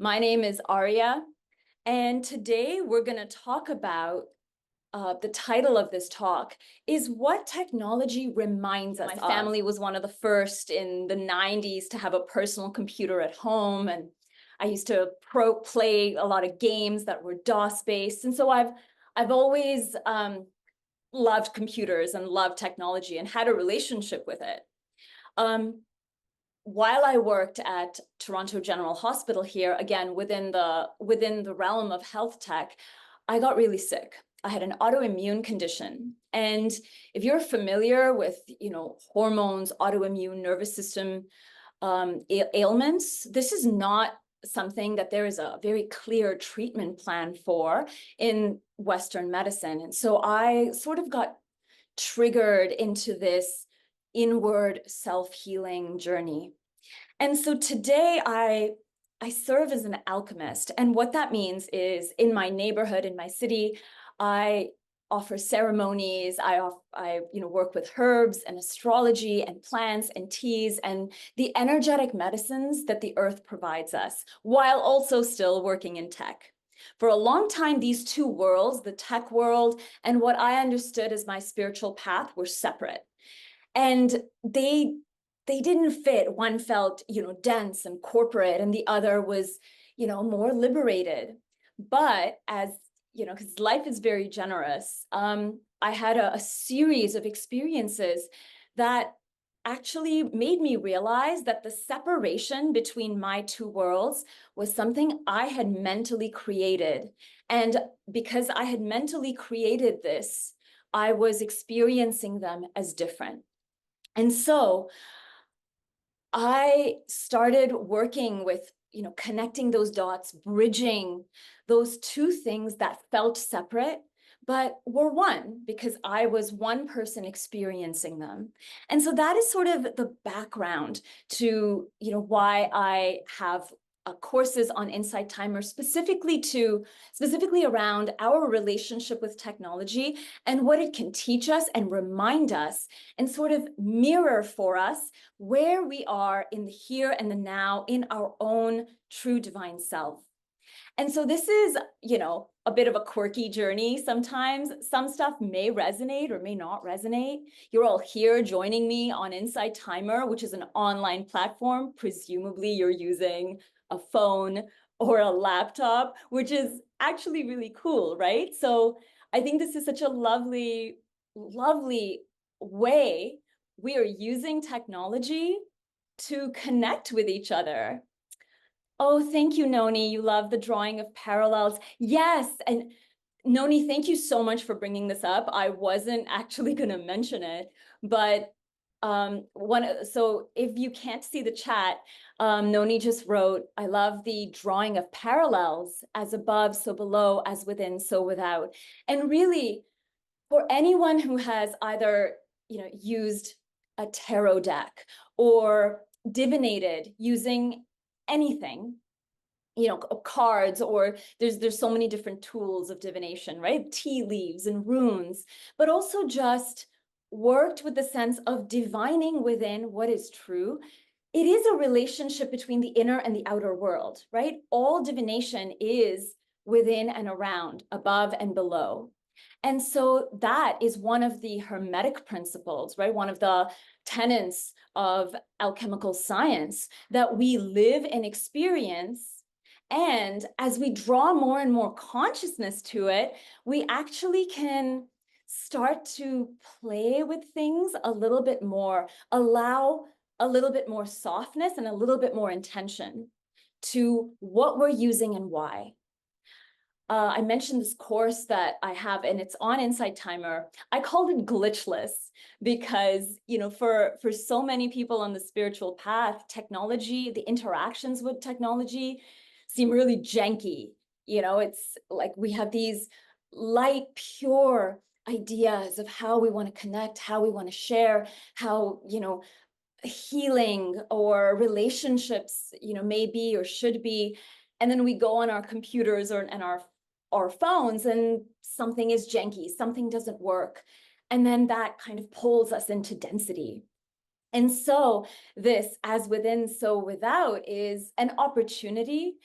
My name is Arya, and today we're going to talk about the title of this talk is what technology reminds us. My family was one of the first in the 90s to have a personal computer at home, and I used to play a lot of games that were DOS based, and so I've always loved computers and loved technology and had a relationship with it. While I worked at Toronto General Hospital here, again, within the realm of health tech, I got really sick. I had an autoimmune condition. And if you're familiar with, hormones, autoimmune nervous system ailments, this is not something that there is a very clear treatment plan for in Western medicine. And so I sort of got triggered into this inward self-healing journey. And so today I serve as an alchemist. And what that means is in my neighborhood, in my city, I offer ceremonies. I work with herbs and astrology and plants and teas and the energetic medicines that the earth provides us, while also still working in tech. For a long time, these two worlds, the tech world and what I understood as my spiritual path, were separate. And they didn't fit. One felt, dense and corporate, and the other was, more liberated. But as, because life is very generous, I had a series of experiences that actually made me realize that the separation between my two worlds was something I had mentally created. And because I had mentally created this, I was experiencing them as different. And so I started working with, connecting those dots, bridging those two things that felt separate, but were one, because I was one person experiencing them. And so that is sort of the background to, why I have courses on Insight Timer specifically around our relationship with technology and what it can teach us and remind us and sort of mirror for us where we are in the here and the now in our own true divine self. And so this is, a bit of a quirky journey. Sometimes some stuff may resonate or may not resonate. You're all here joining me on Insight Timer, which is an online platform. Presumably you're using a phone or a laptop, which is actually really cool, right? So I think this is such a lovely, lovely way we are using technology to connect with each other. Oh, thank you, Noni. You love the drawing of parallels. Yes. And Noni, thank you so much for bringing this up. I wasn't actually going to mention it, but so if you can't see the chat, Noni just wrote, I love the drawing of parallels, as above, so below, as within, so without. And really, for anyone who has either, used a tarot deck or divinated using anything, cards, or there's so many different tools of divination, right? Tea leaves and runes, but also just worked with the sense of divining within what is true. It is a relationship between the inner and the outer world, right? All divination is within and around, above and below. And so that is one of the hermetic principles, right? One of the tenets of alchemical science that we live and experience. And as we draw more and more consciousness to it, we actually can start to play with things a little bit more, allow a little bit more softness and a little bit more intention to what we're using and why. I mentioned this course that I have, and it's on Insight Timer. I called it glitchless because, for so many people on the spiritual path, technology, the interactions with technology seem really janky. It's like we have these light, pure ideas of how we want to connect, how we want to share, how, healing or relationships, may be or should be. And then we go on our computers and our phones, and something is janky, something doesn't work. And then that kind of pulls us into density. And so this, as within, so without, is an opportunity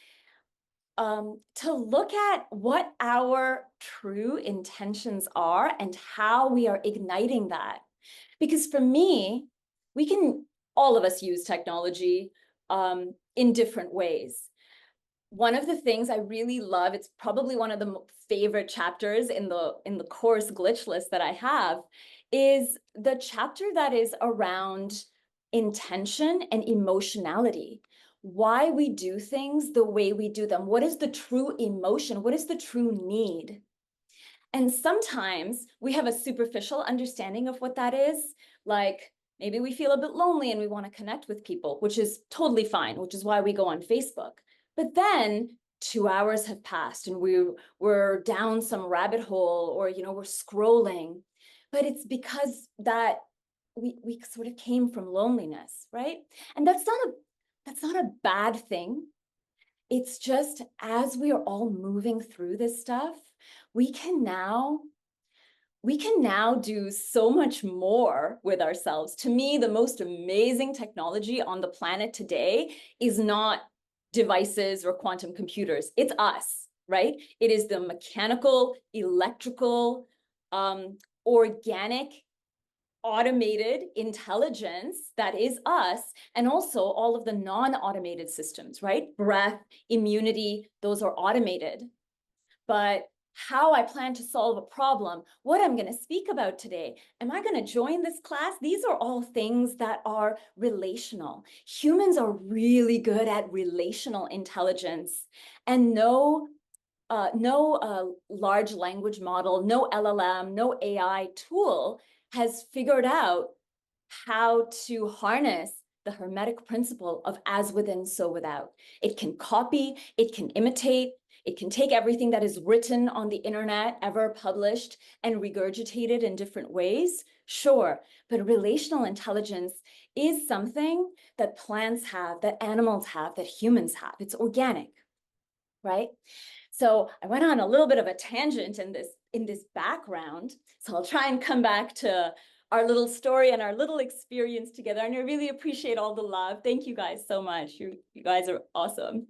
to look at what our true intentions are and how we are igniting that. Because for me, all of us use technology in different ways. One of the things I really love, it's probably one of the favorite chapters in the course glitch list that I have, is the chapter that is around intention and emotionality. Why we do things the way we do them. What is the true emotion? What is the true need? And sometimes we have a superficial understanding of what that is. Like maybe we feel a bit lonely and we want to connect with people, which is totally fine, which is why we go on Facebook. But then 2 hours have passed and we're down some rabbit hole, or we're scrolling. But it's because that we sort of came from loneliness, right? And that's not a bad thing. It's just, as we are all moving through this stuff, we can now do so much more with ourselves. To me, the most amazing technology on the planet today is not devices or quantum computers. It's us, right? It is the mechanical, electrical, organic, automated intelligence that is us, and also all of the non-automated systems, right? Breath, immunity, those are automated. But how I plan to solve a problem, what I'm going to speak about today, am I going to join this class? These are all things that are relational. Humans are really good at relational intelligence, and no large language model, no LLM, no AI tool has figured out how to harness the hermetic principle of as within, so without. It can copy, it can imitate, it can take everything that is written on the internet, ever published, and regurgitate it in different ways. Sure, but relational intelligence is something that plants have, that animals have, that humans have. It's organic, right? So I went on a little bit of a tangent in this background. So I'll try and come back to our little story and our little experience together. And I really appreciate all the love. Thank you guys so much. You guys are awesome.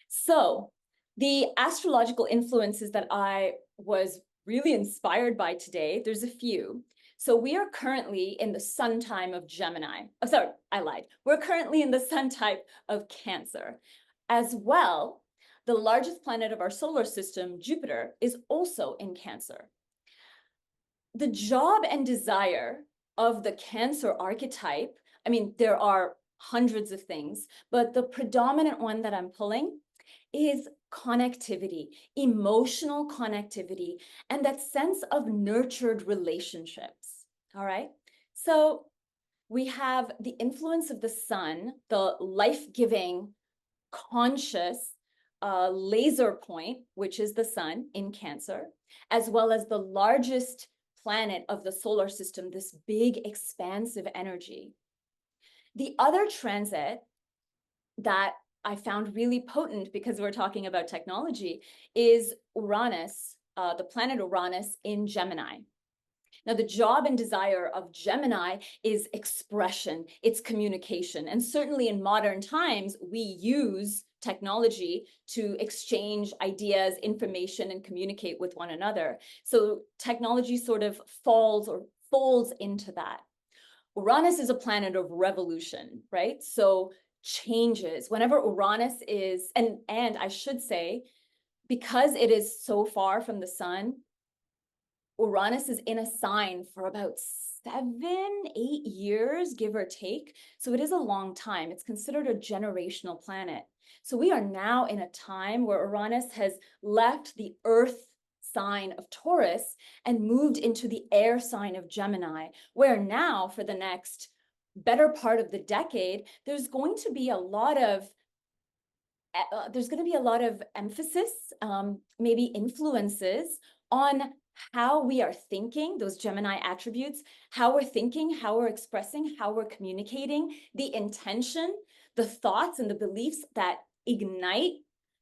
So the astrological influences that I was really inspired by today, there's a few. So we are currently in the sun time of Gemini. Oh, sorry, I lied. We're currently in the sun type of Cancer. As well, the largest planet of our solar system, Jupiter, is also in Cancer. The job and desire of the Cancer archetype, I mean, there are hundreds of things, but the predominant one that I'm pulling is connectivity, emotional connectivity, and that sense of nurtured relationships. All right. So we have the influence of the sun, the life-giving, conscious laser point, which is the sun in Cancer, as well as the largest planet of the solar system, this big expansive energy. The other transit that I found really potent, because we're talking about technology, is Uranus, the planet Uranus in Gemini. Now, the job and desire of Gemini is expression, it's communication. And certainly in modern times, we use technology to exchange ideas, information, and communicate with one another. So technology sort of folds into that. Uranus is a planet of revolution, right? So changes. Whenever Uranus is, and I should say, because it is so far from the sun, Uranus is in a sign for about 7-8 years, give or take. So it is a long time. It's considered a generational planet. So we are now in a time where Uranus has left the Earth sign of Taurus and moved into the air sign of Gemini, where now for the next better part of the decade, there's going to be a lot of emphasis, maybe influences on how we are thinking, those Gemini attributes, how we're thinking, how we're expressing, how we're communicating, the intention, the thoughts and the beliefs that ignite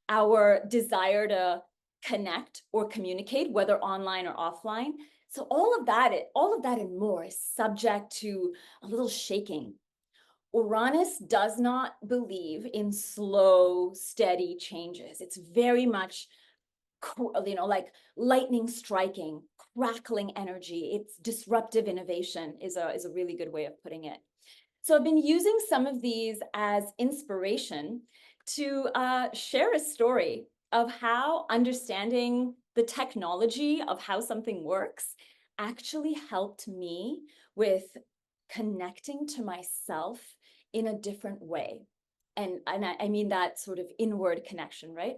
our desire to connect or communicate, whether online or offline. So all of that and more is subject to a little shaking. Uranus does not believe in slow, steady changes. It's very much, like lightning striking, crackling energy. It's disruptive innovation is a really good way of putting it. So I've been using some of these as inspiration to share a story of how understanding the technology of how something works actually helped me with connecting to myself in a different way. And I mean that sort of inward connection, right?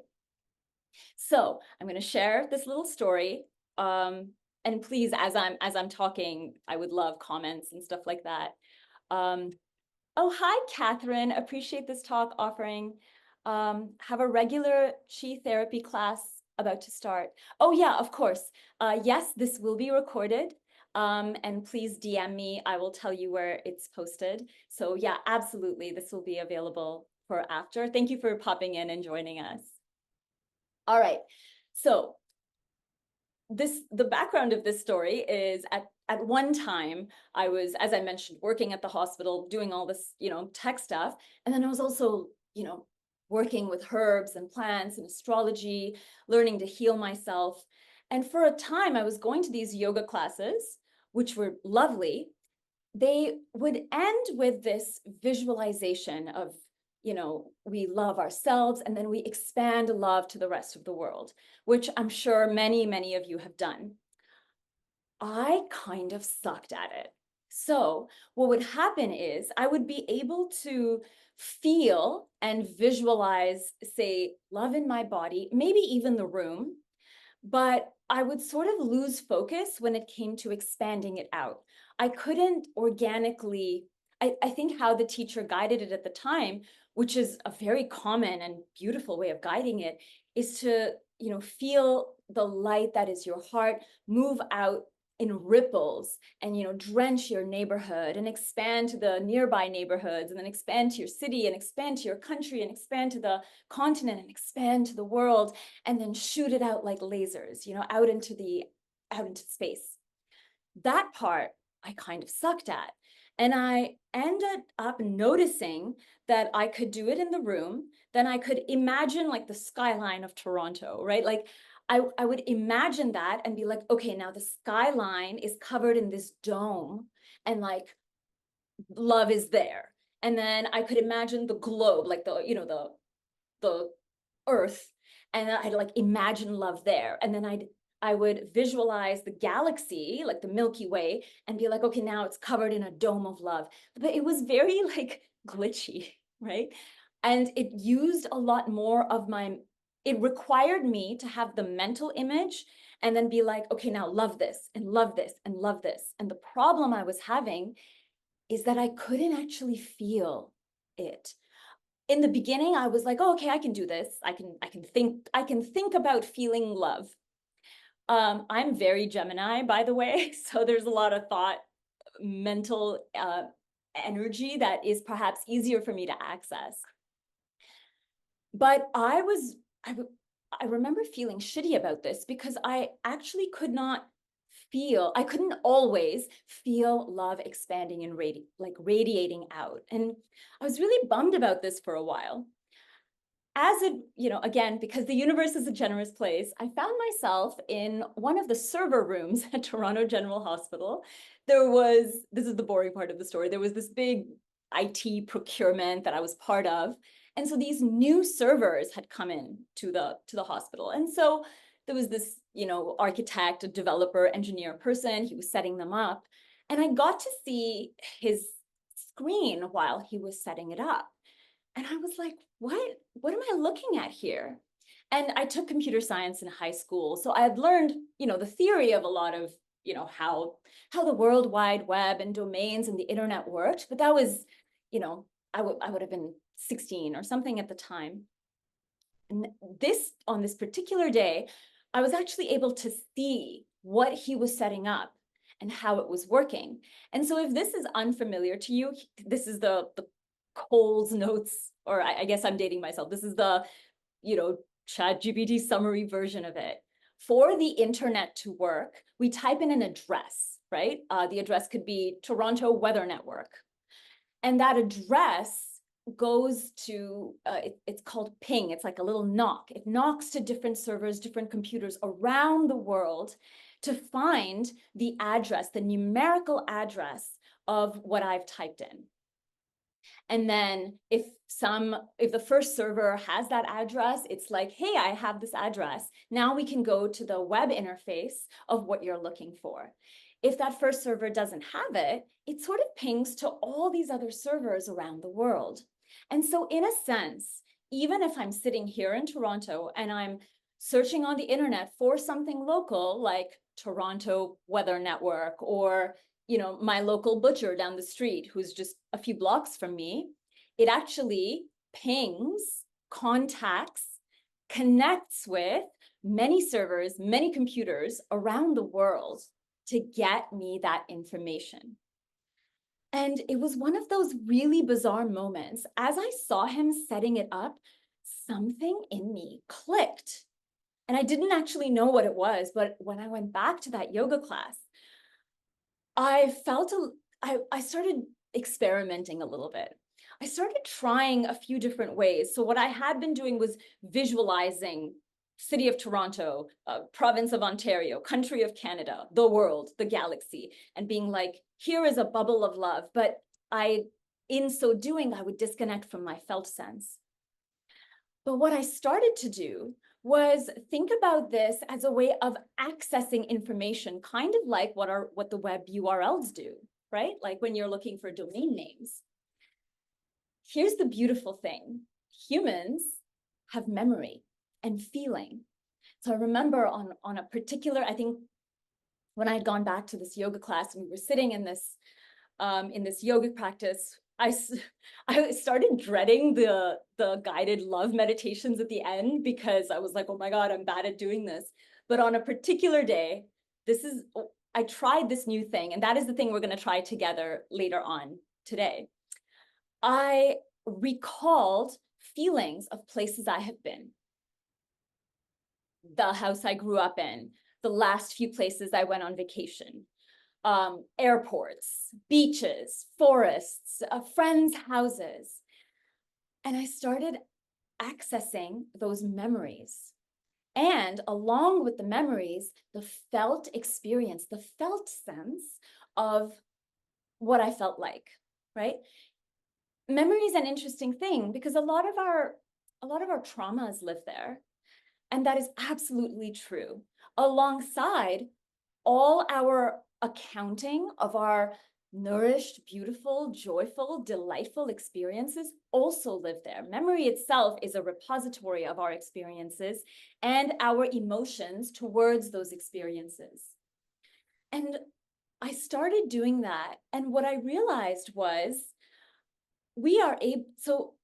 So I'm going to share this little story. And please, as I'm talking, I would love comments and stuff like that. Um, oh, hi, Catherine. Appreciate this talk offering. Have a regular chi therapy class about to start. Oh, yeah, of course. Yes, this will be recorded. And please DM me. I will tell you where it's posted. So yeah, absolutely. This will be available for after. Thank you for popping in and joining us. All right. So the background of this story is at one time I was, as I mentioned, working at the hospital doing all this, tech stuff. And then I was also, working with herbs and plants and astrology, learning to heal myself. And for a time I was going to these yoga classes, which were lovely. They would end with this visualization of, we love ourselves and then we expand love to the rest of the world, which I'm sure many, many of you have done. I kind of sucked at it. So what would happen is I would be able to feel and visualize, say, love in my body, maybe even the room, but I would sort of lose focus when it came to expanding it out. I couldn't organically, I think how the teacher guided it at the time, which is a very common and beautiful way of guiding it, is to, feel the light that is your heart move out in ripples and, drench your neighborhood and expand to the nearby neighborhoods and then expand to your city and expand to your country and expand to the continent and expand to the world and then shoot it out like lasers, out into space. That part I kind of sucked at. And I ended up noticing that I could do it in the room. Then I could imagine like the skyline of Toronto, right? Like I would imagine that and be like, okay, now the skyline is covered in this dome and like love is there. And then I could imagine the globe, like the earth, and I'd like imagine love there. And then I would visualize the galaxy, like the Milky Way, and be like, okay, now it's covered in a dome of love. But it was very like glitchy, right? And it used a lot more of it required me to have the mental image and then be like, okay, now love this and love this and love this. And the problem I was having is that I couldn't actually feel it. In the beginning, I was like, oh, okay, I can do this. I can think about feeling love. I'm very Gemini, by the way. So there's a lot of thought, mental energy that is perhaps easier for me to access. But I remember feeling shitty about this because I actually I couldn't always feel love expanding and radiating out. And I was really bummed about this for a while. As it, again, because the universe is a generous place, I found myself in one of the server rooms at Toronto General Hospital. This is the boring part of the story, there was this big IT procurement that I was part of. And so these new servers had come in to the hospital. And so there was this, architect, a developer, engineer person, he was setting them up. And I got to see his screen while he was setting it up. And I was like, what am I looking at here? And I took computer science in high school. So I had learned, the theory of a lot of, how the World Wide Web and domains and the internet worked. But that was, I would have been 16 or something at the time. And on this particular day, I was actually able to see what he was setting up and how it was working. And so if this is unfamiliar to you, this is the Cole's notes, or I guess I'm dating myself. This is the, ChatGPT summary version of it. For the internet to work, we type in an address, right? The address could be Toronto Weather Network. And that address goes to, it's called ping. It's like a little knock. It knocks to different servers, different computers around the world to find the address, the numerical address of what I've typed in. And then if the first server has that address, it's like, hey, I have this address. Now we can go to the web interface of what you're looking for. If that first server doesn't have it, it sort of pings to all these other servers around the world. And so in a sense, even if I'm sitting here in Toronto and I'm searching on the internet for something local, like Toronto Weather Network, or my local butcher down the street who's just a few blocks from me, it actually pings, contacts, connects with many servers, many computers around the world to get me that information. And it was one of those really bizarre moments. As I saw him setting it up, something in me clicked. And I didn't actually know what it was, but when I went back to that yoga class, I started experimenting a little bit. I started trying a few different ways. So what I had been doing was visualizing city of Toronto, province of Ontario, country of Canada, the world, the galaxy, and being like, here is a bubble of love. But in so doing, I would disconnect from my felt sense. But what I started to do was think about this as a way of accessing information, kind of like what the web URLs do, right? Like when you're looking for domain names. Here's the beautiful thing. Humans have memory and feeling. So I remember on a particular, I think when I had gone back to this yoga class and we were sitting in this yoga practice, I started dreading the guided love meditations at the end because I was like, oh my God, I'm bad at doing this. But on a particular day, I tried this new thing, and that is the thing we're going to try together later on today. I recalled feelings of places I have been. The house I grew up in, the last few places I went on vacation, airports, beaches, forests, friends' houses. And I started accessing those memories. And along with the memories, the felt experience, the felt sense of what I felt like, right? Memory is an interesting thing because a lot of our traumas live there. And that is absolutely true. Alongside all our accounting of our nourished, beautiful, joyful, delightful experiences also live there. Memory itself is a repository of our experiences and our emotions towards those experiences. And I started doing that. And what I realized was so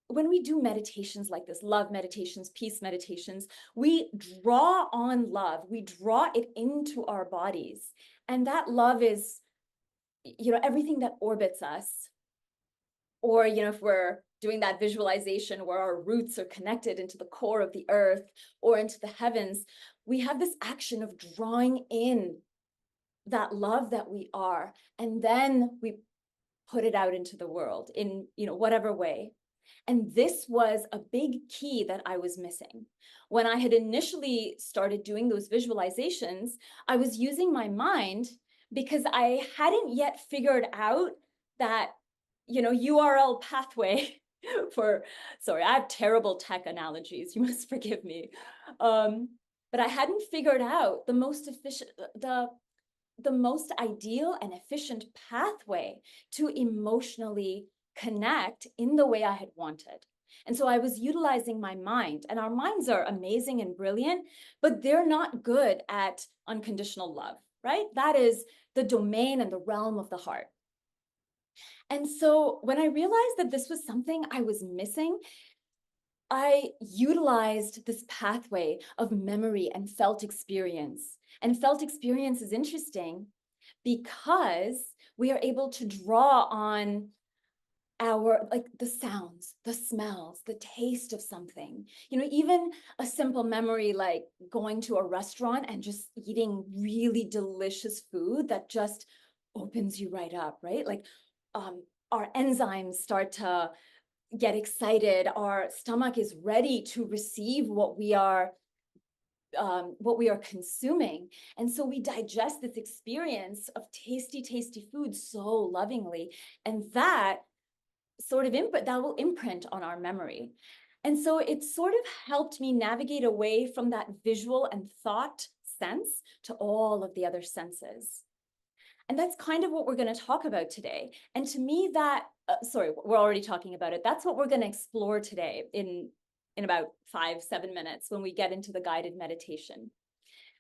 when we do meditations like this, love meditations, peace meditations, we draw on love, we draw it into our bodies. And that love is, everything that orbits us. Or, if we're doing that visualization where our roots are connected into the core of the earth or into the heavens, we have this action of drawing in that love that we are. And then we put it out into the world in, whatever way. And this was a big key that I was missing. When I had initially started doing those visualizations, I was using my mind because I hadn't yet figured out that, URL pathway sorry, I have terrible tech analogies. You must forgive me. But I hadn't figured out the most efficient, the most ideal and efficient pathway to emotionally connect in the way I had wanted. And so I was utilizing my mind, and our minds are amazing and brilliant, but they're not good at unconditional love, right? That is the domain and the realm of the heart. And so when I realized that this was something I was missing, I utilized this pathway of memory and felt experience. And felt experience is interesting because we are able to draw on the sounds, the smells, the taste of something. Even a simple memory like going to a restaurant and just eating really delicious food that just opens you right up, right? Like our enzymes start to get excited. Our stomach is ready to receive what we are consuming. And so we digest this experience of tasty, tasty food so lovingly. And that sort of input that will imprint on our memory. And so it sort of helped me navigate away from that visual and thought sense to all of the other senses. And that's kind of what we're going to talk about today. And to me, that, sorry, we're already talking about it. That's what we're going to explore today in about 5-7 minutes when we get into the guided meditation.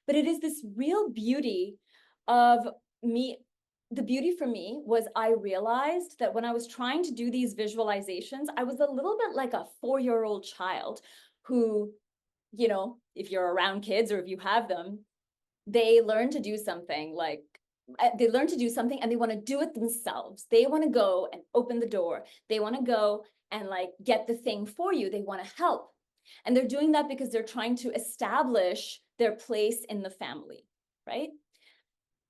But it is this real beauty of me. The beauty for me was I realized that when I was trying to do these visualizations, I was a little bit like a 4-year-old child who, you know, if you're around kids or if you have them, they learn to do something like they learn to do something and they want to do it themselves. They want to go and open the door. They want to go and like get the thing for you. They want to help. And they're doing that because they're trying to establish their place in the family, right?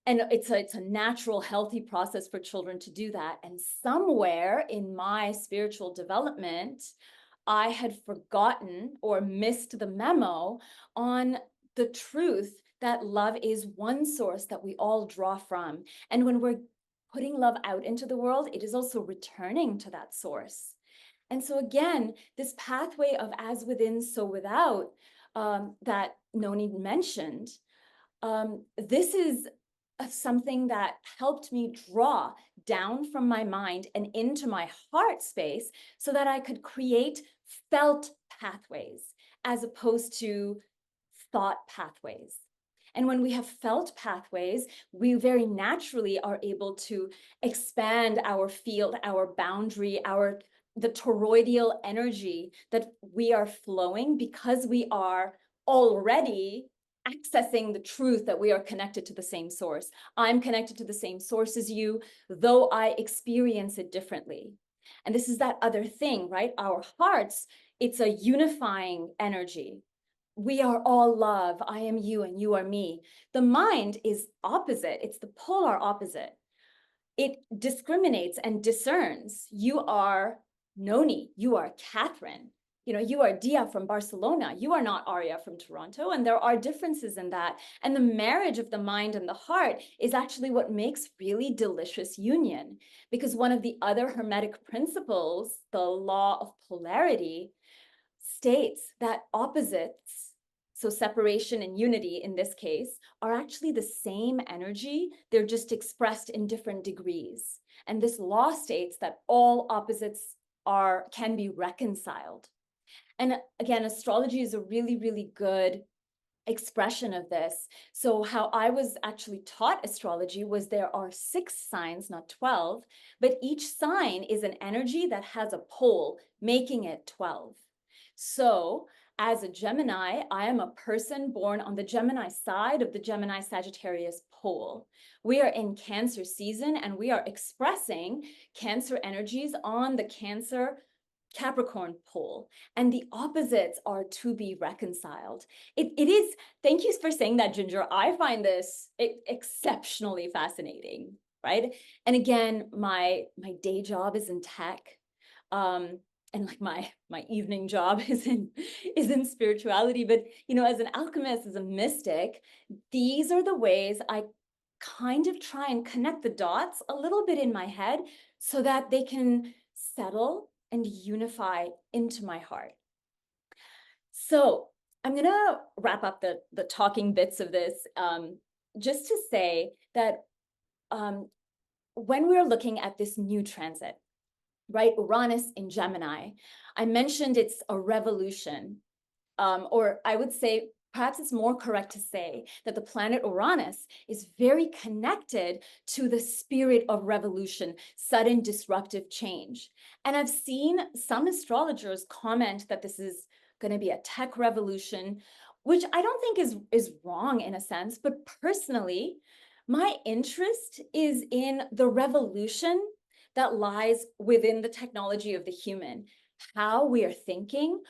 And it's a natural, healthy process for children to do that. And somewhere in my spiritual development, I had forgotten or missed the memo on the truth that love is one source that we all draw from. And when we're putting love out into the world, it is also returning to that source. And so again, this pathway of as within, so without, that Noni mentioned, this is something that helped me draw down from my mind and into my heart space so that I could create felt pathways as opposed to thought pathways. And when we have felt pathways, we very naturally are able to expand our field, our boundary, the toroidal energy that we are flowing because we are already accessing the truth that we are connected to the same source. I'm connected to the same source as you, though I experience it differently. And this is that other thing, right? Our hearts, it's a unifying energy. We are all love. I am you and you are me. The mind is opposite. It's the polar opposite. It discriminates and discerns. You are Noni. You are Catherine. You know, you are Dia from Barcelona. You are not Arya from Toronto. And there are differences in that. And the marriage of the mind and the heart is actually what makes really delicious union. Because one of the other Hermetic principles, the law of polarity, states that opposites, so separation and unity in this case, are actually the same energy. They're just expressed in different degrees. And this law states that all opposites can be reconciled. And again, astrology is a really, really good expression of this. So how I was actually taught astrology was there are 6 signs, not 12, but each sign is an energy that has a pole, making it 12. So as a Gemini, I am a person born on the Gemini side of the Gemini Sagittarius pole. We are in Cancer season and we are expressing Cancer energies on the Cancer Capricorn pole, and the opposites are to be reconciled. It is, thank you for saying that, Ginger. I find this exceptionally fascinating, right? And again, my day job is in tech. And like my evening job is in spirituality. But you know, as an alchemist, as a mystic, these are the ways I kind of try and connect the dots a little bit in my head so that they can settle and unify into my heart. So I'm going to wrap up the talking bits of this just to say that when we're looking at this new transit, right, Uranus in Gemini, I mentioned it's a revolution, or I would say perhaps it's more correct to say that the planet Uranus is very connected to the spirit of revolution, sudden disruptive change. And I've seen some astrologers comment that this is going to be a tech revolution, which I don't think is wrong in a sense, but personally, my interest is in the revolution that lies within the technology of the human, how we are thinking,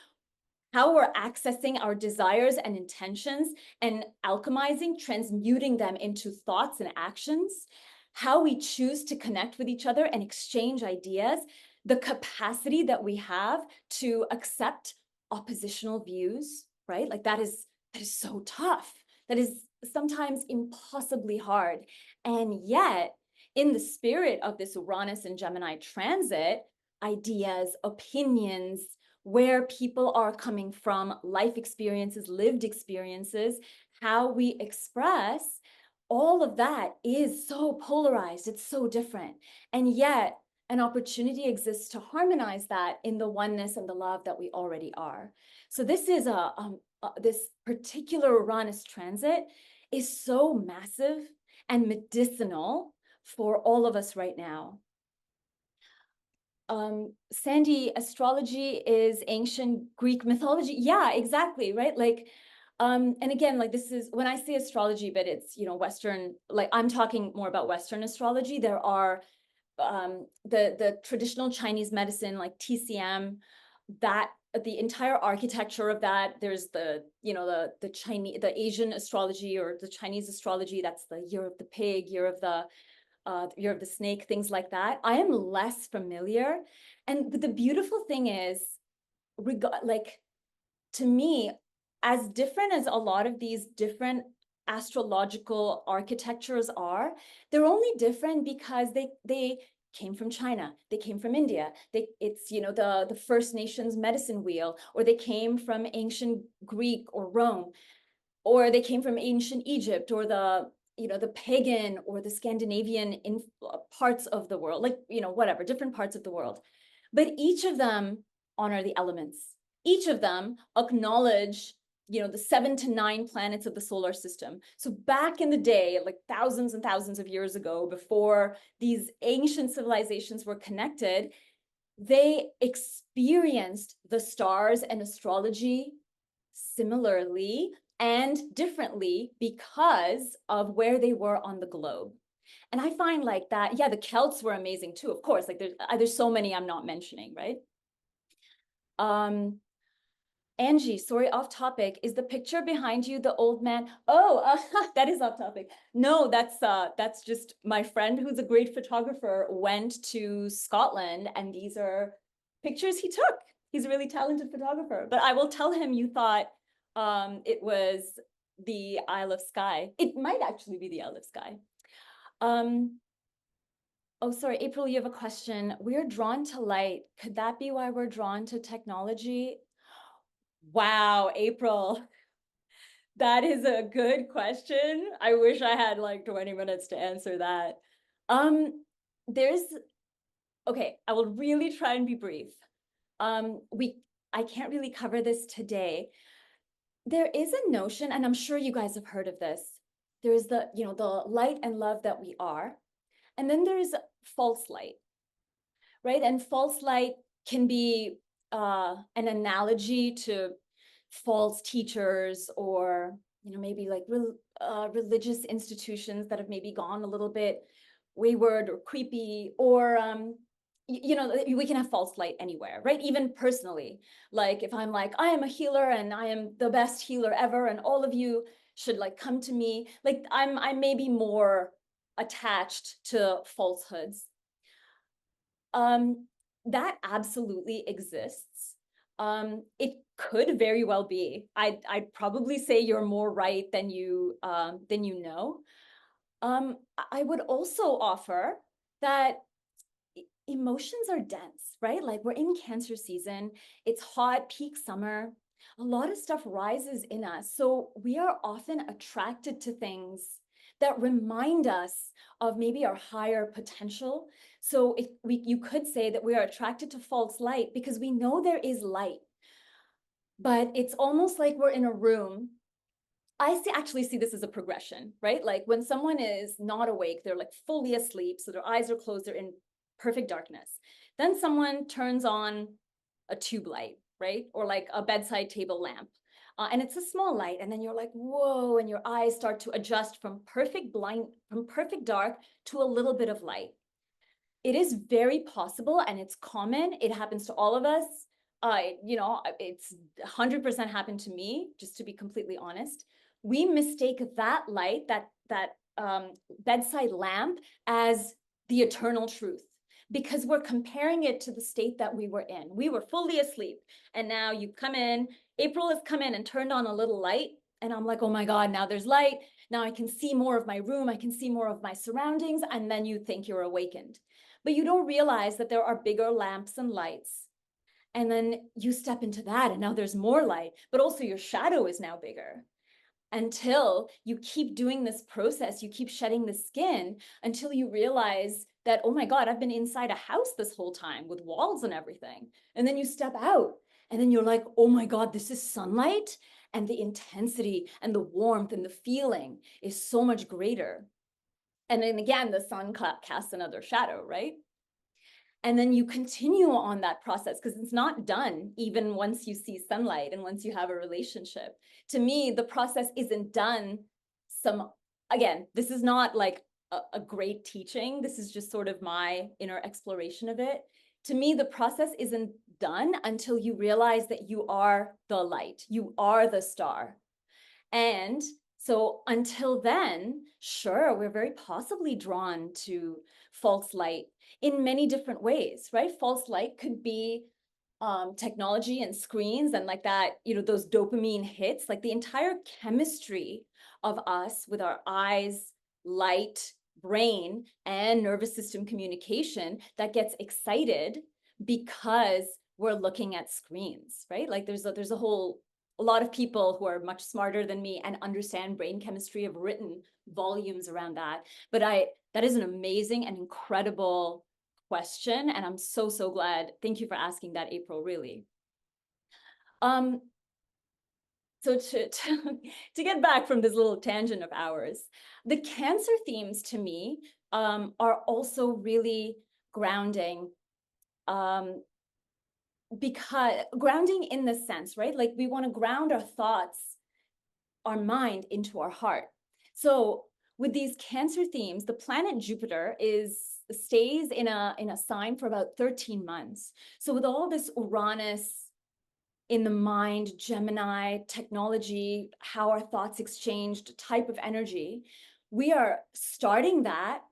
how we're accessing our desires and intentions and alchemizing, transmuting them into thoughts and actions, how we choose to connect with each other and exchange ideas, the capacity that we have to accept oppositional views, right? Like that is so tough. That is sometimes impossibly hard. And yet, in the spirit of this Uranus and Gemini transit, ideas, opinions, where people are coming from, life experiences, lived experiences, how we express, all of that is so polarized. It's so different. And yet, an opportunity exists to harmonize that in the oneness and the love that we already are. So this is this particular Uranus transit is so massive and medicinal for all of us right now. Sandy, astrology is ancient Greek mythology. Yeah, exactly, right? Like, and again, like this is when I say astrology, but it's, you know, Western, like I'm talking more about Western astrology. There are the traditional Chinese medicine, like TCM, that the entire architecture of that. There's the, you know, the Chinese, the Asian astrology or the Chinese astrology. That's the year of the pig, year of the snake, things like that. I am less familiar. And the beautiful thing is, like, to me, as different as a lot of these different astrological architectures are, they're only different because they came from China, they came from India, it's, you know, the First Nations medicine wheel, or they came from ancient Greek or Rome, or they came from ancient Egypt, or the, you know, the pagan or the Scandinavian in parts of the world, like, you know, whatever, different parts of the world. But each of them honor the elements. Each of them acknowledge, you know, the 7 to 9 planets of the solar system. So back in the day, like thousands and thousands of years ago, before these ancient civilizations were connected, they experienced the stars and astrology similarly and differently because of where they were on the globe. And I find like that, yeah, the Celts were amazing too, of course. Like there's so many I'm not mentioning, right? Angie, sorry, off topic. Is the picture behind you the old man? Oh, that is off topic. No, that's just my friend who's a great photographer went to Scotland, and these are pictures he took. He's a really talented photographer. But I will tell him you thought it was the Isle of Skye. It might actually be the Isle of Skye. Oh, sorry, April, you have a question. We're drawn to light. Could that be why we're drawn to technology? Wow, April, that is a good question. I wish I had like 20 minutes to answer that. There's okay, I will really try and be brief. We I can't really cover this today. There is a notion, and I'm sure you guys have heard of this. There's the, you know, the light and love that we are, and then there's false light, right? And false light can be an analogy to false teachers, or, you know, maybe like religious institutions that have maybe gone a little bit wayward or creepy, or you know, we can have false light anywhere, right? Even personally, like if I'm like, I am a healer and I am the best healer ever, and all of you should like come to me, like I may be more attached to falsehoods. That absolutely exists. It could very well be. I'd probably say you're more right than you know. I would also offer that emotions are dense, right? Like we're in Cancer season, it's hot, peak summer. A lot of stuff rises in us. So we are often attracted to things that remind us of maybe our higher potential. So if you could say that we are attracted to false light because we know there is light, but it's almost like we're in a room. Actually see this as a progression, right? Like when someone is not awake, they're like fully asleep, so their eyes are closed, they're in perfect darkness. Then someone turns on a tube light, right? Or like a bedside table lamp. And it's a small light, and then you're like, whoa, and your eyes start to adjust from perfect dark to a little bit of light. It is very possible, and it's common. It happens to all of us. You know, it's 100% happened to me, just to be completely honest. we mistake that light, bedside lamp, as the eternal truth, because we're comparing it to the state that we were in. We were fully asleep, and now you come in, April has come in and turned on a little light, and I'm like, oh my God, now there's light. Now I can see more of my room. I can see more of my surroundings. And then you think you're awakened. But you don't realize that there are bigger lamps and lights. And then you step into that, and now there's more light, but also your shadow is now bigger, until you keep doing this process. You keep shedding the skin until you realize that, oh my God, I've been inside a house this whole time with walls and everything. And then you step out, and then you're like, oh my God, this is sunlight. And the intensity and the warmth and the feeling is so much greater. And then again, the sun casts another shadow, right? And then you continue on that process, because it's not done even once you see sunlight and once you have a relationship. To me, the process isn't done. Again, this is not like a great teaching. This is just sort of my inner exploration of it. To me, the process isn't done until you realize that you are the light, you are the star. And so until then, sure, we're very possibly drawn to false light in many different ways, right? False light could be technology and screens and like that, those dopamine hits, like the entire chemistry of us with our eyes, light, brain, and nervous system communication that gets excited because we're looking at screens, right? Like there's a lot of people who are much smarter than me and understand brain chemistry have written volumes around that. But that is an amazing and incredible question. And I'm so, so glad. Thank you for asking that, April, really. So to get back from this little tangent of ours, the Cancer themes to me are also really grounding. Because grounding in the sense, right? Like we want to ground our thoughts, our mind into our heart. So with these Cancer themes, the planet Jupiter stays in a sign for about 13 months. So with all this Uranus in the mind, Gemini, technology, how our thoughts exchanged, type of energy, we are starting that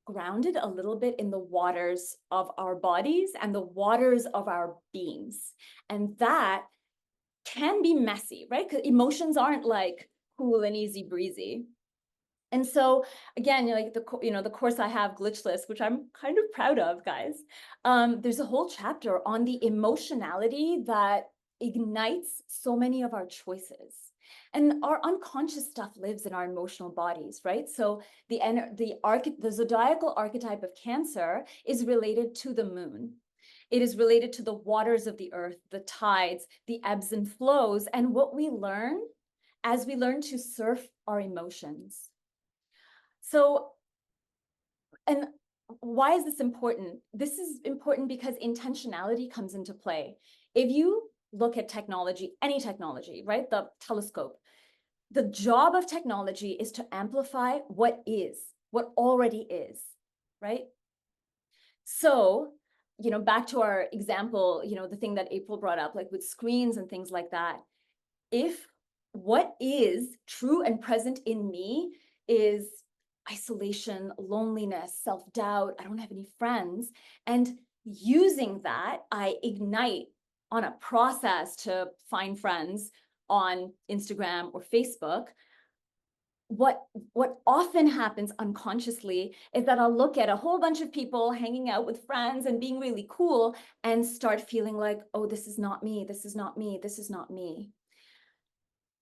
grounded a little bit in the waters of our bodies and the waters of our beings. And that can be messy, right? Because emotions aren't like cool and easy breezy. And so again, like the course I have, Glitchless, which I'm kind of proud of, guys. There's a whole chapter on the emotionality that ignites so many of our choices. And our unconscious stuff lives in our emotional bodies, right? So the zodiacal archetype of Cancer is related to the moon. It is related to the waters of the earth, the tides, the ebbs and flows, and what we learn as we learn to surf our emotions. So, and why is this important? This is important because intentionality comes into play. If you look at technology, any technology, right? The telescope, the job of technology is to amplify what already is, right? So, back to our example, the thing that April brought up, like with screens and things like that. If what is true and present in me is isolation, loneliness, self-doubt, I don't have any friends, and using that, I ignite on a process to find friends on Instagram or Facebook. What often happens unconsciously is that I'll look at a whole bunch of people hanging out with friends and being really cool and start feeling like, oh, this is not me, this is not me, this is not me.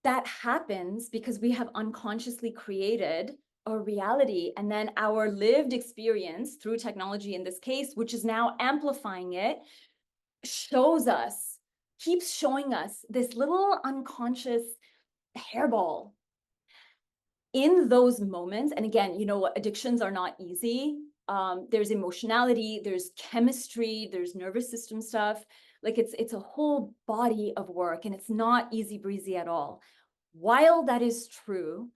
That happens because we have unconsciously created a reality, and then our lived experience through technology in this case, which is now amplifying it, keeps showing us this little unconscious hairball. In those moments, and again, addictions are not easy. There's emotionality, there's chemistry, there's nervous system stuff. Like it's a whole body of work, and it's not easy breezy at all. While that is true,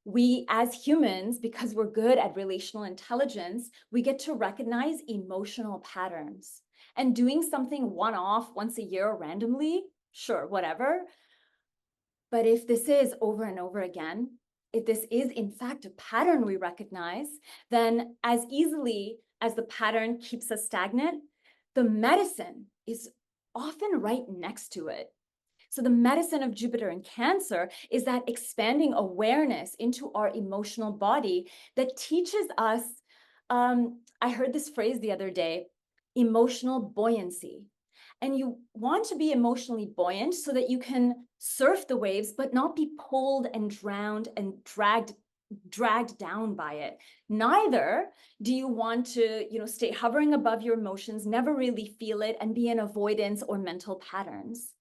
we as humans, because we're good at relational intelligence, we get to recognize emotional patterns. And doing something one-off once a year randomly, sure, whatever. But if this is over and over again, if this is in fact a pattern we recognize, then as easily as the pattern keeps us stagnant, the medicine is often right next to it. So the medicine of Jupiter in Cancer is that expanding awareness into our emotional body that teaches us, I heard this phrase the other day, emotional buoyancy. And you want to be emotionally buoyant so that you can surf the waves, but not be pulled and drowned and dragged down by it. Neither do you want to, stay hovering above your emotions, never really feel it, and be in avoidance or mental patterns.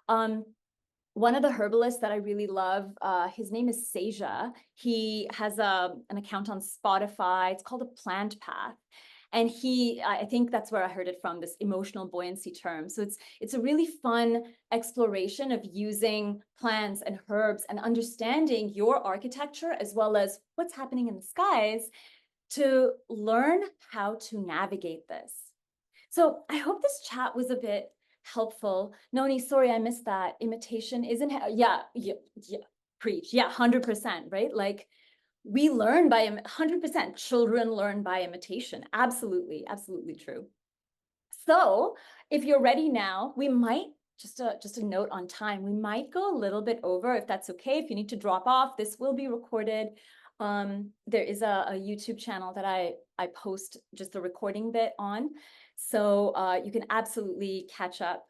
One of the herbalists that I really love, his name is Seja. He has an account on Spotify. It's called a plant path. And I think that's where I heard it from, this emotional buoyancy term. So it's a really fun exploration of using plants and herbs and understanding your architecture as well as what's happening in the skies to learn how to navigate this. So I hope this chat was a bit helpful. Noni, sorry, I missed that. Imitation isn't, yeah, preach. Yeah, 100%, right? Like we learn by 100%. Children learn by imitation. Absolutely, absolutely true. So if you're ready now, we might, just a note on time, we might go a little bit over if that's okay. If you need to drop off, this will be recorded. There is a YouTube channel that I post just the recording bit on. So you can absolutely catch up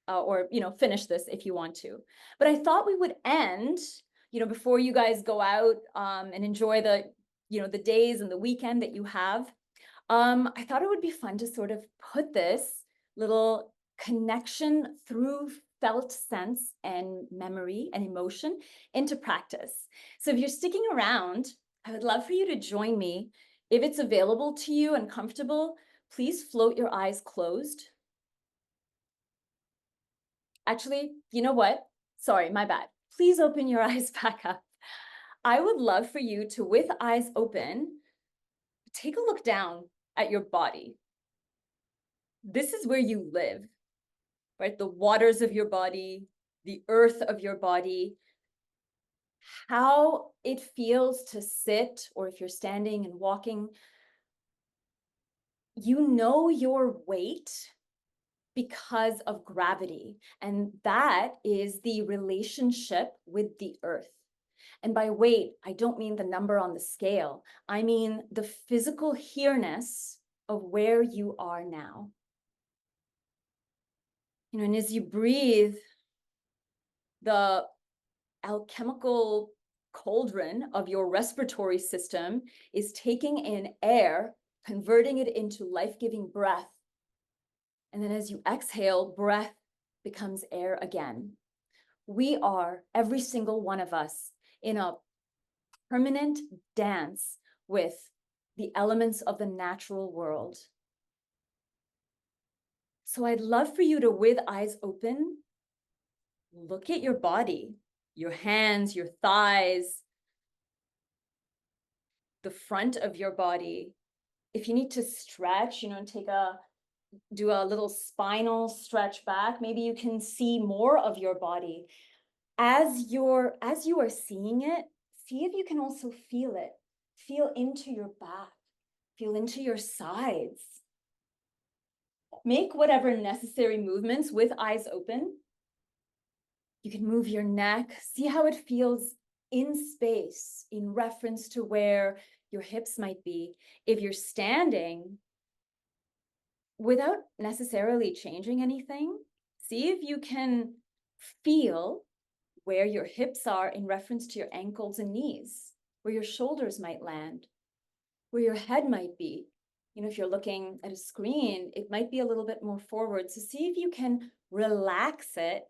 or, finish this if you want to. But I thought we would end, before you guys go out and enjoy the days and the weekend that you have. I thought it would be fun to sort of put this little connection through felt sense and memory and emotion into practice. So if you're sticking around, I would love for you to join me. If it's available to you and comfortable, please float your eyes closed. Actually, you know what? Sorry, my bad. Please open your eyes back up. I would love for you to, with eyes open, take a look down at your body. This is where you live, right? The waters of your body, the earth of your body, how it feels to sit, or if you're standing and walking, you know your weight because of gravity. And that is the relationship with the earth. And by weight, I don't mean the number on the scale. I mean the physical here-ness of where you are now. And as you breathe, the alchemical cauldron of your respiratory system is taking in air, converting it into life-giving breath. And then as you exhale, breath becomes air again. We are, every single one of us, in a permanent dance with the elements of the natural world. So I'd love for you to, with eyes open, look at your body, your hands, your thighs, the front of your body. If you need to stretch, and do a little spinal stretch back, maybe you can see more of your body. As you are seeing it, see if you can also feel it. Feel into your back, feel into your sides. Make whatever necessary movements with eyes open. You can move your neck, see how it feels in space in reference to where your hips might be. If you're standing, without necessarily changing anything, see if you can feel where your hips are in reference to your ankles and knees, where your shoulders might land, where your head might be. If you're looking at a screen, it might be a little bit more forward. So see if you can relax it.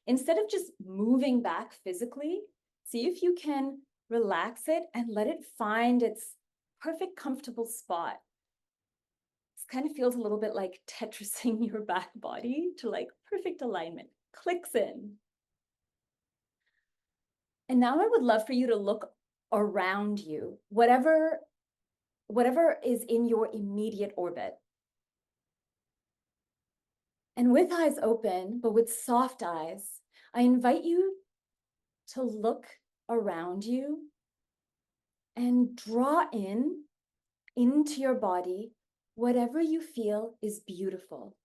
Instead of just moving back physically, see if you can relax it and let it find its perfect, comfortable spot. This kind of feels a little bit like Tetrising your back body to like perfect alignment. Clicks in. And now I would love for you to look around you, whatever is in your immediate orbit. And with eyes open, but with soft eyes, I invite you to look around you and draw into your body whatever you feel is beautiful.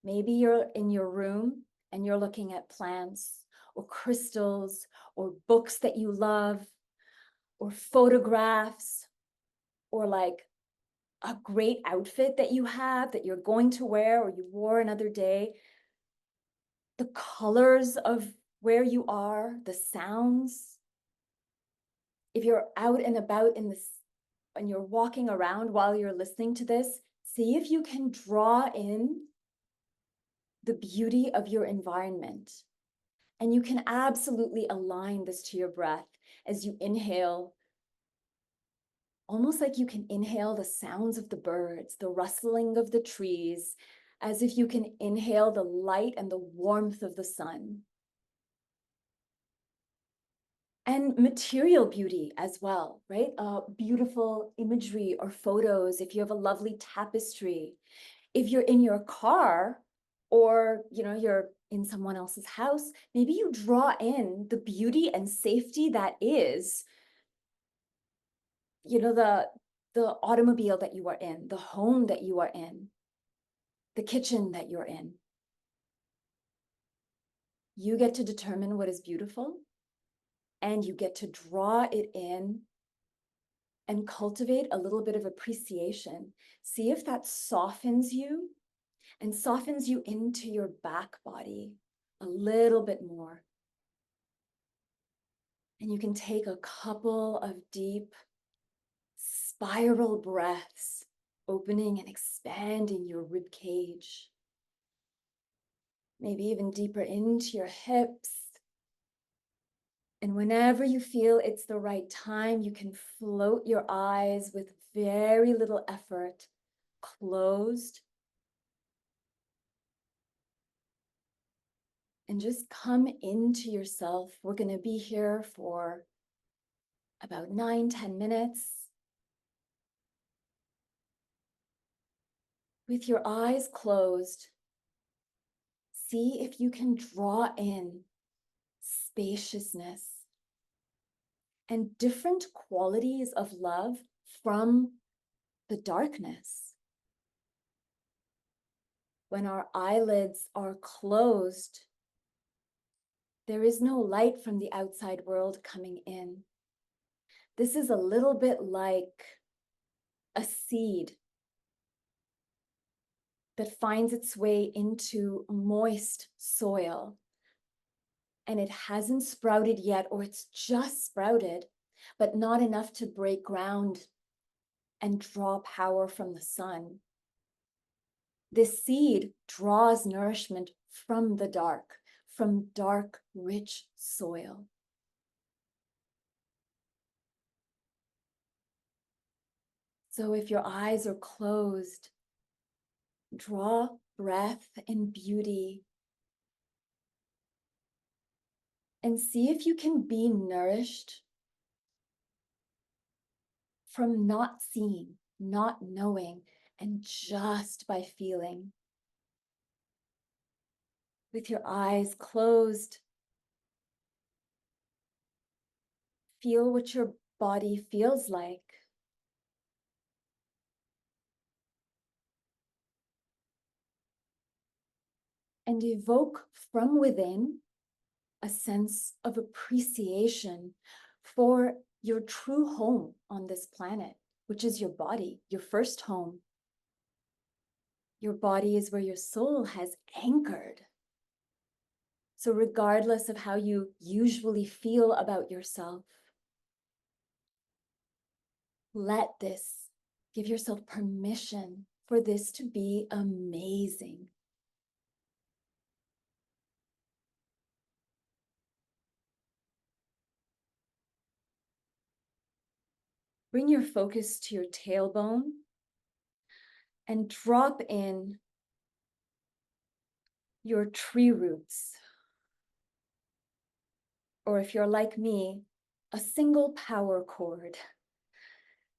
Maybe you're in your room and you're looking at plants or crystals or books that you love or photographs or like a great outfit that you have that you're going to wear or you wore another day. The colors of where you are, the sounds. If you're out and about and you're walking around while you're listening to this, see if you can draw in the beauty of your environment. And you can absolutely align this to your breath as you inhale, almost like you can inhale the sounds of the birds, the rustling of the trees, as if you can inhale the light and the warmth of the sun. And material beauty as well, right? Beautiful imagery or photos. If you have a lovely tapestry, if you're in your car or you're in someone else's house, maybe you draw in the beauty and safety that is the automobile that you are in, the home that you are in, the kitchen that you're in. You get to determine what is beautiful, and you get to draw it in and cultivate a little bit of appreciation. See if that softens you and softens you into your back body a little bit more. And you can take a couple of deep spiral breaths, opening and expanding your rib cage. Maybe even deeper into your hips. And whenever you feel it's the right time, you can float your eyes with very little effort, closed. And just come into yourself. We're going to be here for about 9-10 minutes. With your eyes closed, see if you can draw in spaciousness and different qualities of love from the darkness. When our eyelids are closed, there is no light from the outside world coming in. This is a little bit like a seed that finds its way into moist soil. And it hasn't sprouted yet, or it's just sprouted, but not enough to break ground and draw power from the sun. This seed draws nourishment from the dark, from dark, rich soil. So if your eyes are closed, draw breath in beauty and see if you can be nourished from not seeing, not knowing, and just by feeling. With your eyes closed, feel what your body feels like. And evoke from within a sense of appreciation for your true home on this planet, which is your body, your first home. Your body is where your soul has anchored. So regardless of how you usually feel about yourself, let this, give yourself permission for this to be amazing. Bring your focus to your tailbone and drop in your tree roots. Or if you're like me, a single power cord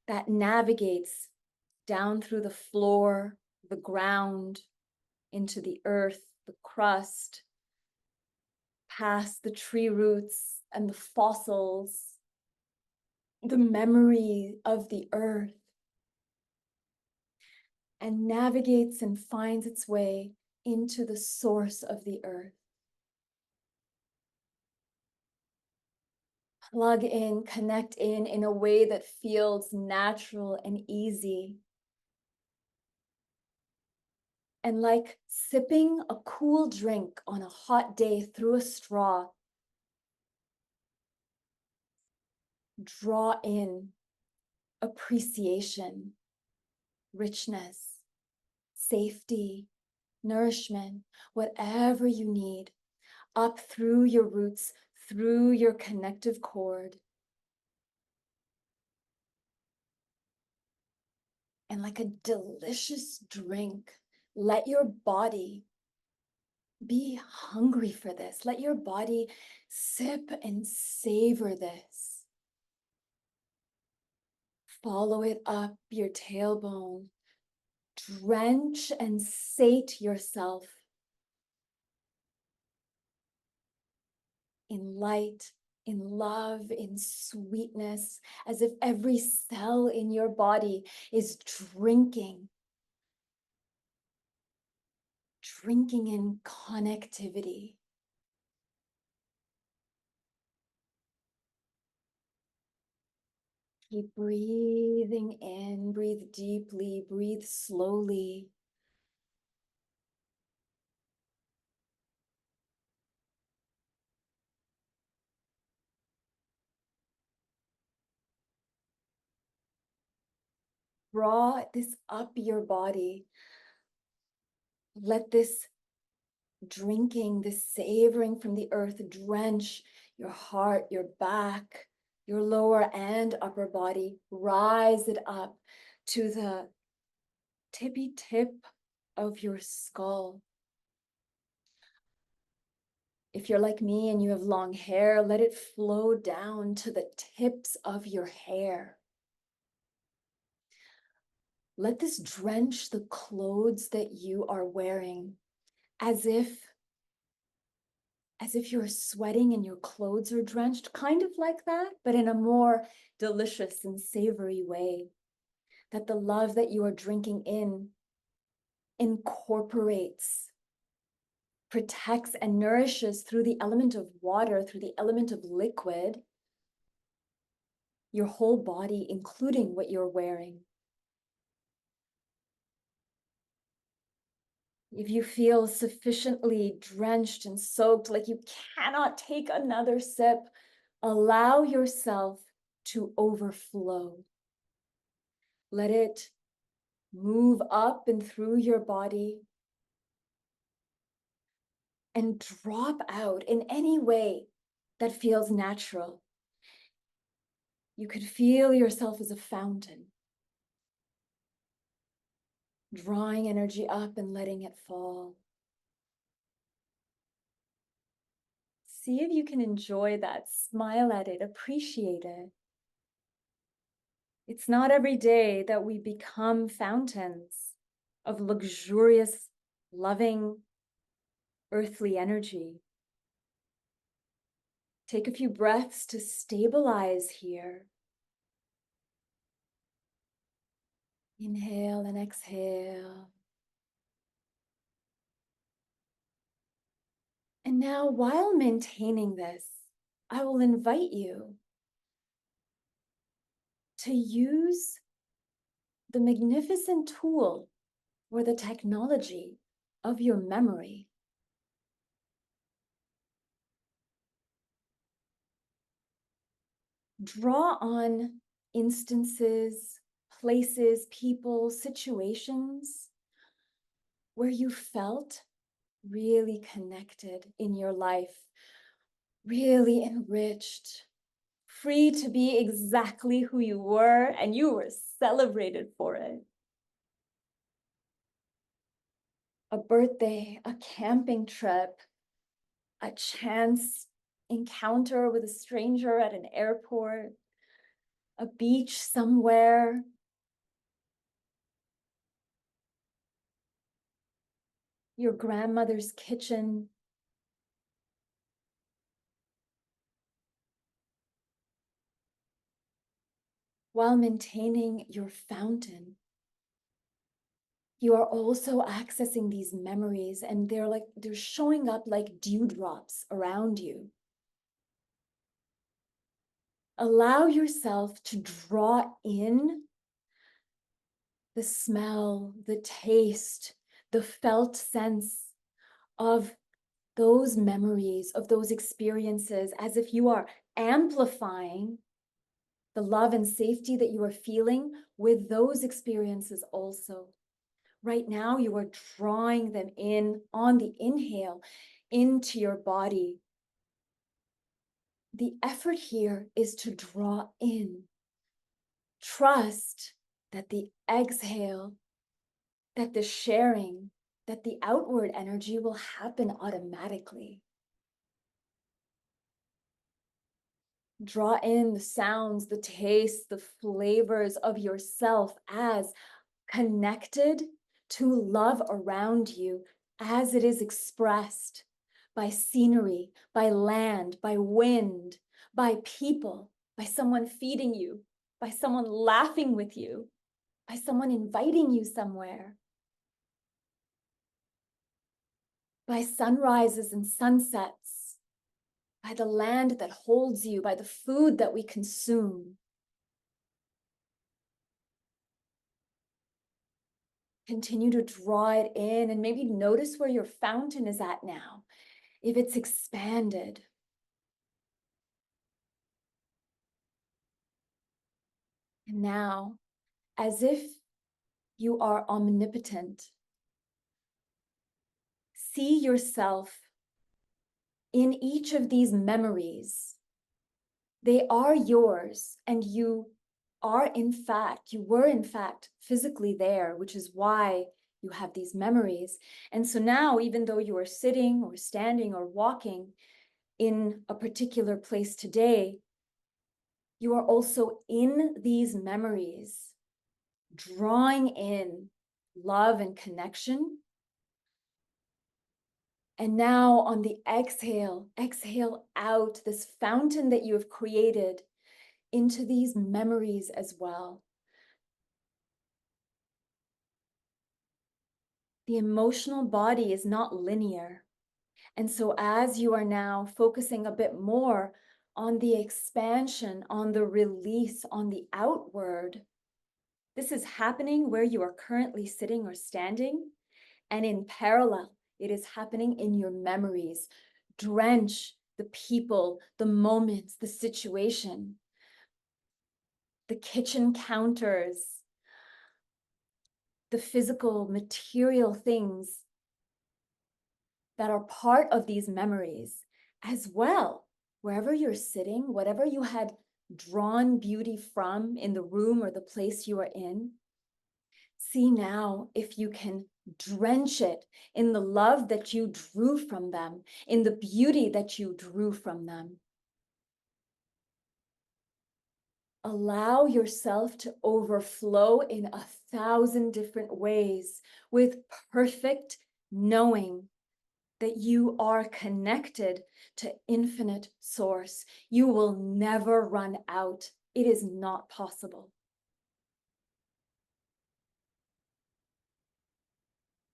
that navigates down through the floor, the ground, into the earth, the crust, past the tree roots, and the fossils, the memory of the earth, and navigates and finds its way into the source of the earth. Plug in, connect in a way that feels natural and easy. And like sipping a cool drink on a hot day through a straw, draw in appreciation, richness, safety, nourishment, whatever you need, up through your roots, through your connective cord. And like a delicious drink, let your body be hungry for this. Let your body sip and savor this. Follow it up your tailbone. Drench and sate yourself in light, in love, in sweetness, as if every cell in your body is drinking in connectivity. Keep breathing in, breathe deeply, breathe slowly. Draw this up your body. Let this drinking, this savoring from the earth drench your heart, your back, your lower and upper body. Rise it up to the tippy tip of your skull. If you're like me and you have long hair, let it flow down to the tips of your hair. Let this drench the clothes that you are wearing as if you're sweating and your clothes are drenched, kind of like that, but in a more delicious and savory way. That the love that you are drinking in incorporates, protects, and nourishes through the element of water, through the element of liquid, your whole body, including what you're wearing. If you feel sufficiently drenched and soaked, like you cannot take another sip, allow yourself to overflow. Let it move up and through your body and drop out in any way that feels natural. You could feel yourself as a fountain, drawing energy up and letting it fall. See if you can enjoy that, smile at it, appreciate it. It's not every day that we become fountains of luxurious, loving, earthly energy. Take a few breaths to stabilize here. Inhale and exhale. And now, while maintaining this, I will invite you to use the magnificent tool or the technology of your memory. Draw on instances, places, people, situations where you felt really connected in your life, really enriched, free to be exactly who you were, and you were celebrated for it. A birthday, a camping trip, a chance encounter with a stranger at an airport, a beach somewhere, your grandmother's kitchen, while maintaining your fountain, you are also accessing these memories, and they're showing up like dewdrops around you. Allow yourself to draw in the smell, the taste, the felt sense of those memories, of those experiences, as if you are amplifying the love and safety that you are feeling with those experiences also. Right now, you are drawing them in on the inhale into your body. The effort here is to draw in. Trust that the exhale, that the sharing, that the outward energy will happen automatically. Draw in the sounds, the tastes, the flavors of yourself as connected to love around you as it is expressed by scenery, by land, by wind, by people, by someone feeding you, by someone laughing with you, by someone inviting you somewhere, by sunrises and sunsets, by the land that holds you, by the food that we consume. Continue to draw it in and maybe notice where your fountain is at now, if it's expanded. And now, as if you are omnipotent, see yourself in each of these memories. They are yours, and you were in fact physically there, which is why you have these memories. And so now, even though you are sitting or standing or walking in a particular place today, you are also in these memories, drawing in love and connection. And now on the exhale, exhale out this fountain that you have created into these memories as well. The emotional body is not linear. And so as you are now focusing a bit more on the expansion, on the release, on the outward, this is happening where you are currently sitting or standing. And in parallel, it is happening in your memories. Drench the people, the moments, the situation, the kitchen counters, the physical, material things that are part of these memories as well. Wherever you're sitting, whatever you had drawn beauty from in the room or the place you are in, see now if you can drench it in the love that you drew from them, in the beauty that you drew from them. Allow yourself to overflow in 1,000 different ways with perfect knowing that you are connected to infinite source. You will never run out. It is not possible.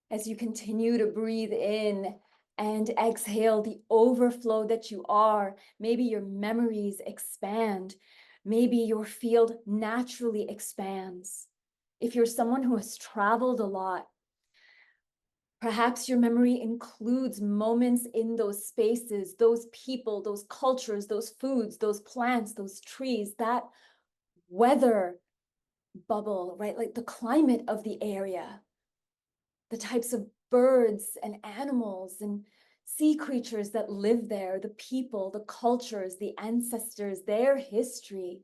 As you continue to breathe in and exhale the overflow that you are, maybe your memories expand. Maybe your field naturally expands. If you're someone who has traveled a lot, perhaps your memory includes moments in those spaces, those people, those cultures, those foods, those plants, those trees, that weather bubble, right? Like the climate of the area, the types of birds and animals and sea creatures that live there, the people, the cultures, the ancestors, their history.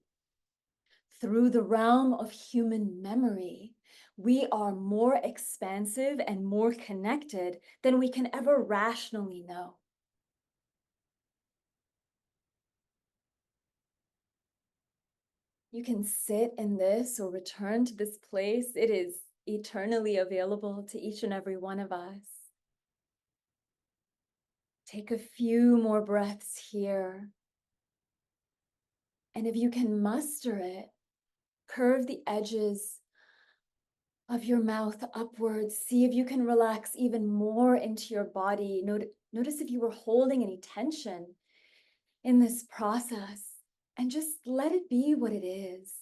Through the realm of human memory, we are more expansive and more connected than we can ever rationally know. You can sit in this or return to this place. It is eternally available to each and every one of us. Take a few more breaths here. And if you can muster it, Curve the edges of your mouth upwards. See if you can relax even more into your body. Notice if you were holding any tension in this process, and just let it be what it is.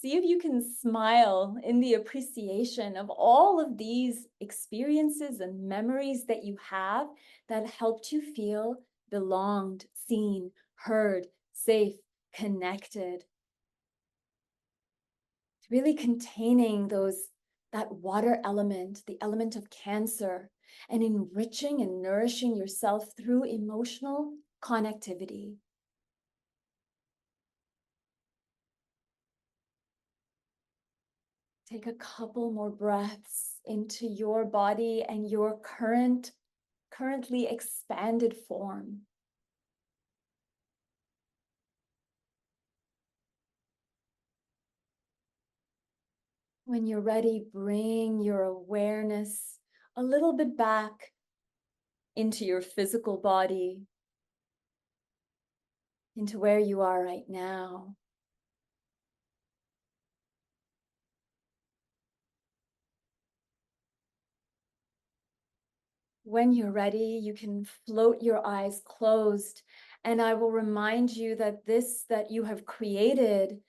See if you can smile in the appreciation of all of these experiences and memories that you have that helped you feel belonged, seen, heard, safe, connected. Really containing that water element, the element of Cancer, and enriching and nourishing yourself through emotional connectivity. Take a couple more breaths into your body and your currently expanded form. When you're ready, bring your awareness a little bit back into your physical body, into where you are right now. When you're ready, you can float your eyes closed, and I will remind you that this that you have created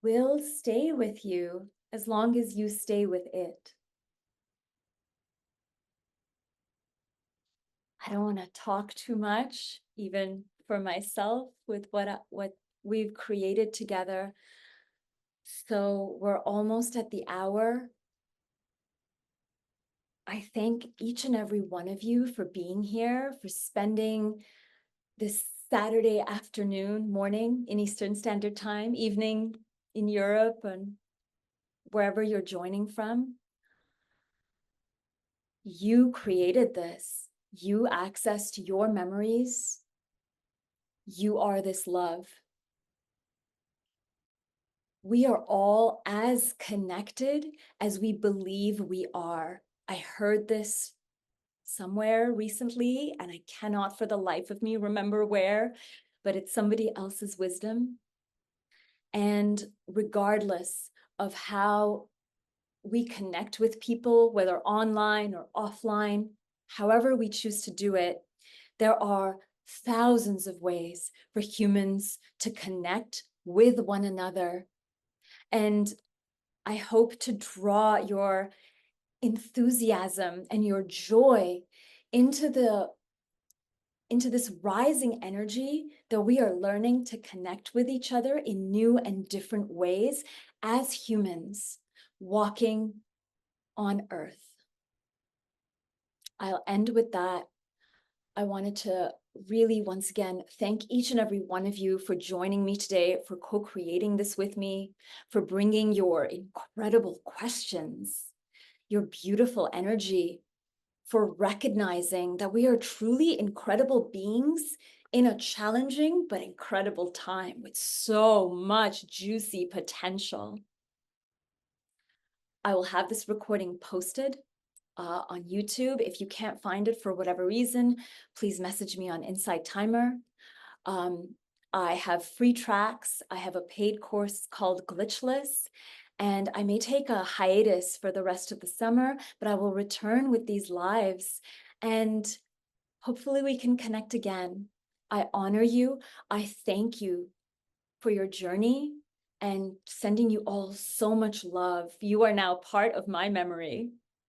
will stay with you as long as you stay with it. I don't want to talk too much, even for myself, with what we've created together. So we're almost at the hour. I thank each and every one of you for being here, for spending this Saturday afternoon, morning in Eastern Standard Time, evening in Europe, and wherever you're joining from. You created this. You accessed your memories. You are this love. We are all as connected as we believe we are. I heard this somewhere recently, and I cannot for the life of me remember where, but it's somebody else's wisdom. And regardless of how we connect with people, whether online or offline, however we choose to do it, there are thousands of ways for humans to connect with one another. And I hope to draw your enthusiasm and your joy into this rising energy that we are learning to connect with each other in new and different ways as humans walking on Earth. I'll end with that. I wanted to really, once again, thank each and every one of you for joining me today, for co-creating this with me, for bringing your incredible questions, your beautiful energy, for recognizing that we are truly incredible beings in a challenging but incredible time with so much juicy potential. I will have this recording posted on YouTube. If you can't find it for whatever reason, please message me on Inside Timer. I have free tracks. I have a paid course called Glitchless, and I may take a hiatus for the rest of the summer, but I will return with these lives, and hopefully we can connect again. I honor you. I thank you for your journey and sending you all so much love. You are now part of my memory.